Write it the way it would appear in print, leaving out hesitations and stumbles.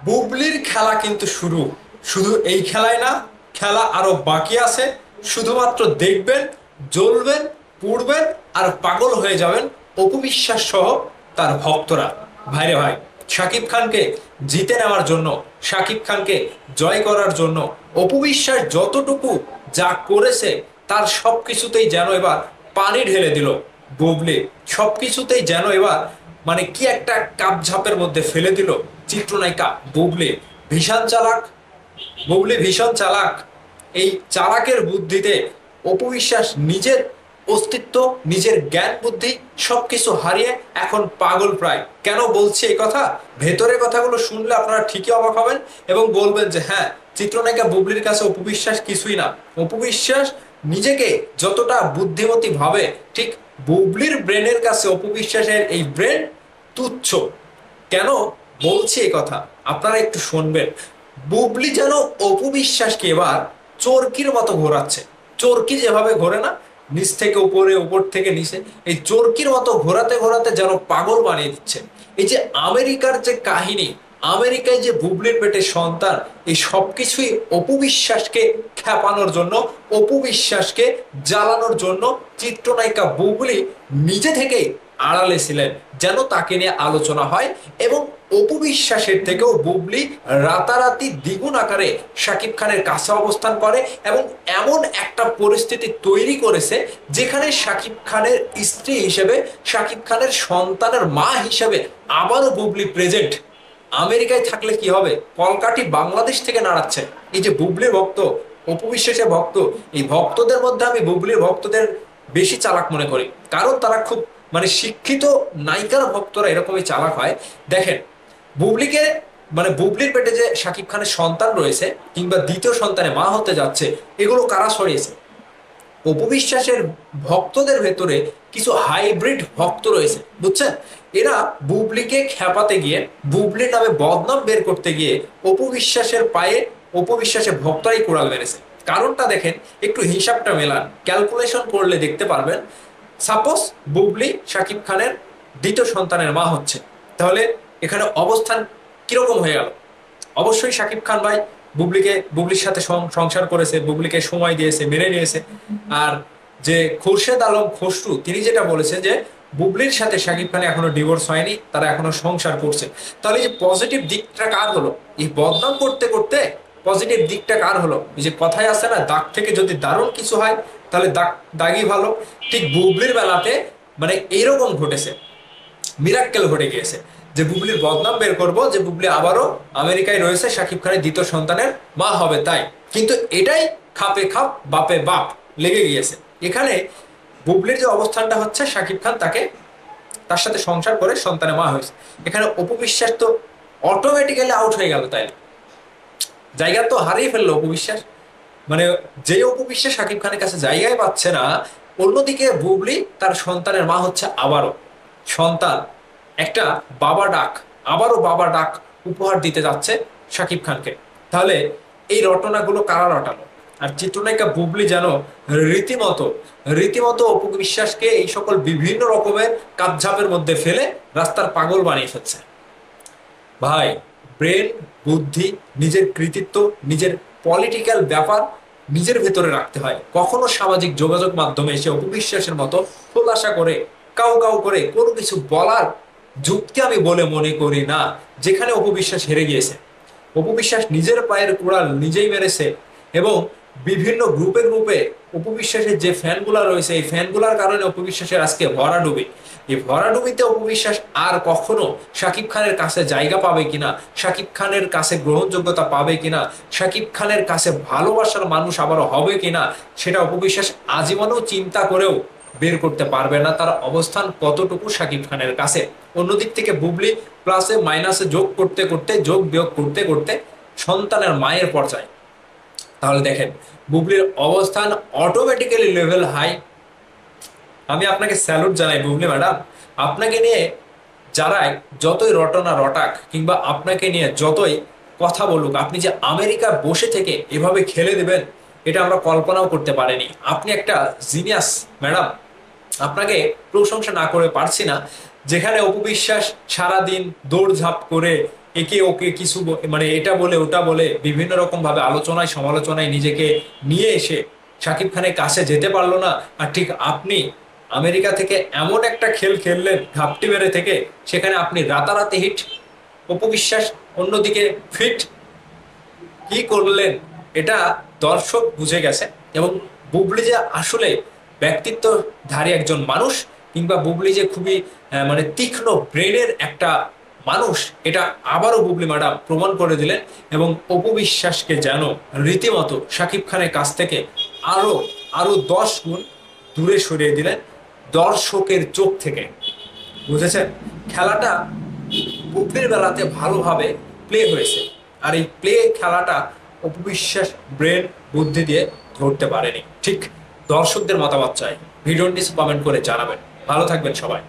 বুবলির খেলা কিন্তু শুরু। শুধু এই খেলায় না, খেলা আরো বাকি আছে। শুধুমাত্র দেখবেন, জ্বলবেন, পুড়বেন আর পাগল হয়ে যাবেন অপু বিশ্বাস সহ তার ভক্তরা। ভাইরে ভাই, শাকিব খানকে জিতে নেওয়ার জন্য, শাকিব খানকে জয় করার জন্য অপু বিশ্বাস যতটুকু যা করেছে তার সবকিছুতেই যেন এবার পানি ঢেলে দিল বুবলি। সবকিছুতেই যেন এবার মানে কি একটা কাপঝাপের মধ্যে ফেলে দিল চিত্রনায়িকা বুবলি। ভীষণ চালাক, বুবলি ভীষণ চালাক। এই চালাকের বুদ্ধিতে অপু বিশ্বাস নিজের অস্তিত্ব, নিজের জ্ঞান বুদ্ধি সবকিছু হারিয়ে এখন পাগল প্রায়। কেন বলছি এই কথা? ভেতরের কথাগুলো শুনলে আপনারা ঠিকই অবাক হবেন এবং বলবেন যে হ্যাঁ, চিত্রনায়িকা বুবলির কাছে অপু বিশ্বাস কিছুই না। অপু বিশ্বাস নিজেকে যতটা বুদ্ধিমতী ভাবে, ঠিক বুবলির ব্রেনের কাছে অপু বিশ্বাসের এই ব্রেন তুচ্ছ। কেন বলছি এই কথা আপনারা একটু শুনবেন। বুবলি যেন অপু বিশ্বাসকে এবার চরকির মতো ঘোরাচ্ছে। চরকি যেভাবে ঘোরে না, নিচ থেকে উপরে, উপর থেকে নিচে, এই চরকির মতো ঘোরাতে ঘোরাতে যেন পাগল বানিয়ে দিচ্ছে। এই যে আমেরিকার যে কাহিনী, আমেরিকায় যে বুবলির পেটে সন্তান, এই সবকিছুই অপু বিশ্বাসকে খেপানোর জন্য, অপু বিশ্বাসকে জ্বালানোর জন্য চিত্রনায়িকা বুবলি নিজে থেকেই আড়ালে ছিলেন, যেন তাকে নিয়ে আলোচনা হয়। এবং অপু বিশ্বাসের থেকেও বুবলি রাতারাতি দ্বিগুণ আকারে শাকিব খানের কাছে অবস্থান করে এবং এমন একটা পরিস্থিতি তৈরি করেছে যেখানে শাকিব খানের স্ত্রী হিসেবে, শাকিব খানের সন্তানের মা হিসেবে আবারও বুবলি প্রেজেন্ট। আমেরিকায় থাকলে কি হবে, কলকাঠি বাংলাদেশ থেকে নাড়াচ্ছে। এই যে বুবলির ভক্ত, অপু বিশ্বাসের ভক্ত, এই ভক্তদের মধ্যে আমি বুবলির ভক্তদের বেশি চালাক মনে করি। কারণ তারা খুব মানে শিক্ষিত। নায়িকার ভক্তরা এরকমই চালাক হয়। দেখেন, বুবলিকে মানে বুবলির পেটে যে শাকিব খানের সন্তান রয়েছে কিংবা দ্বিতীয় সন্তানে মা হতে যাচ্ছে, এগুলো কারা সরিয়েছে? অপু বিশ্বাসের ভক্তদের ভেতরে কিছু হাইব্রিড ভক্ত রয়েছে, বুঝছেন? এরা বুবলিকে খেপাতে গিয়ে, বুবলির নামে বদনাম বের করতে গিয়ে অপু বিশ্বাসের পায়ে অপু বিশ্বাসের ভক্তরাই কোড়াল মেরেছে। কারণটা দেখেন, একটু হিসাবটা মেলান, ক্যালকুলেশন করলে দেখতে পারবেন। সাপোজ বুবলি শাকিব খানের দ্বিতীয় সন্তানের মা হচ্ছে, তাহলে এখানে অবস্থান কিরকম হয়ে গেল? অবশ্যই শাকিব খান ভাই বুবলির সাথে সংসার করেছে, বুবলিকে সময় দিয়েছে, মেনে নিয়েছে। আর যে খোরশেদ আলম খসরু, তিনি যেটা বলেছেন যে বুবলির সাথে শাকিব খানের এখনো ডিভোর্স হয়নি, তারা এখনো সংসার করছে। তাহলে এই যে পজিটিভ দিকটা কার হলো? এই বদনাম করতে করতে পজিটিভ দিকটা কার হলো? এই যে কথায় আছে না, দাগ থেকে যদি দারুণ কিছু হয় তাহলে দাগই ভালো। ঠিক বুবলির বেলাতে মানে এইরকম ঘটেছে, মিরাক্কেল ঘটে গিয়েছে যে বুবলির বদনাম বের করব, যে বুবলি আবারও আমেরিকায় রয়েছে, শাকিব খানের দ্বিতীয় সন্তানের মা হবে তাই। কিন্তু এটাই খাপে খাপ বাপে বাপ লেগে গিয়েছে। এখানে বুবলির যে অবস্থানটা হচ্ছে, শাকিব খান তার সাথে সংসার করে সন্তানের মা হয়েছে। এখানে অপু বিশ্বাস তো অটোমেটিক্যালি আউট হয়ে গেল, তাই না? জায়গা তো হারিয়ে ফেললো অপু বিশ্বাস। মানে যে অপু বিশ্বাস শাকিব খানের কাছে জায়গায় পাচ্ছে না, অন্যদিকে বুবলি তার সন্তানের মা হচ্ছে আবারও। সন্তান একটা বাবা ডাক, আবারও বাবা ডাক উপহার দিতে যাচ্ছে শাকিব খানকে। তাহলে এই রটনাগুলো কারা রটালো? আর চিত্রনায়িকা বুবলি যেন রীতিমতো রীতিমতো অপু বিশ্বাসকে এই সকল বিভিন্ন রকমের কাপঝাপের মধ্যে ফেলে রাস্তার পাগল বানিয়ে ফেলছে। ভাই, ব্রেন, বুদ্ধি, নিজের কৃতিত্ব, নিজের পলিটিক্যাল ব্যাপার নিজের ভেতরে রাখতে হয়। কখনো সামাজিক যোগাযোগ মাধ্যমে এসে অপবিশ্বাসের মতো খোলাসা করে কাউ কাউ করে কোনো কিছু বলার যুক্তি আমি বলে মনে করি না। যেখানে অপবিশ্বাস হেরে গিয়েছে, অপবিশ্বাস নিজের পায়ের কুড়াল নিজেই মেরেছে। এবং বিভিন্ন গ্রুপে গ্রুপে অপবিশ্বাসের যে ফ্যানগুলা রয়েছে, এই ফ্যানগুলার কারণে অপবিশ্বাসের আজকে ভরাডুবি। এই ভরাডুবিতে অপবিশ্বাস আর কখনো শাকিব খানের কাছে জায়গা পাবে কিনা, শাকিব খানের কাছে গ্রহণযোগ্যতা পাবে কিনা, শাকিব খানের কাছে ভালোবাসার মানুষ আবারও হবে কিনা, সেটা অপবিশ্বাস আজীবনেও চিন্তা করেও বের করতে পারবে না তার অবস্থান কতটুকু শাকিব খানের কাছে। অন্যদিক থেকে বুবলি প্লাসে মাইনাসে যোগ করতে করতে, যোগ বিয়োগ করতে করতে সন্তানের মায়ের পর্যায়ে। তাহলে দেখেন, বুবলির অবস্থান অটোমেটিক্যালি লেভেল হাই। আমি আপনাকে স্যালুট জানাই বুবলি ম্যাডাম। আপনাকে নিয়ে যারাই যতই রটনা রটাক কিংবা আপনাকে নিয়ে যতই কথা বলুক, আপনি যে আমেরিকা বসে থেকে এভাবে খেলে দেবেন, এটা আমরা কল্পনাও করতে পারিনি। আপনি একটা জিনিয়াস ম্যাডাম। আপনাকে প্রশংসা না করে পারছি না। যেখানে অপু বিশ্বাস সারাদিন দৌড়ঝাঁপ করে একে ওকে কিছু মানে এটা বলে ওটা বলে বিভিন্ন রকম ভাবে আলোচনায় সমালোচনায় নিজেকে নিয়ে এসে শাকিব খানের কাছে যেতে পারলো না। আর ঠিক আপনি আমেরিকা থেকে এমন একটা খেল খেললেন ঘাপটি মেরে থেকে, সেখানে আপনি রাতারাতি হিট, অপু বিশ্বাস অন্যদিকে ফিট, কি করলেন এটা দর্শক বুঝে গেছে। এবং বুবলি যে আসলে ব্যক্তিত্বধারী একজন মানুষ, কিংবা বুবলি যে খুবই মানে তীক্ষ্ণ ব্রেনের একটা মানুষ, এটা আবারও বুবলি ম্যাডাম প্রমাণ করে দিলেন। এবং অপু বিশ্বাসকে যেন রীতিমতো শাকিব খানের কাছ থেকে আরো আরো 10 গুণ দূরে সরিয়ে দিলেন দর্শকের চোখ থেকে। বুঝেছেন? খেলাটা বুবলির বেলাতে ভালোভাবে প্লে হয়েছে, আর এই প্লে খেলাটা অপবিশ্বাস ব্রেন বুদ্ধি দিয়ে ধরতে পারেনি। ঠিক দর্শকদের মতামত চাই, ভিডিওটি কমেন্ট করে জানাবেন। ভালো থাকবেন সবাই।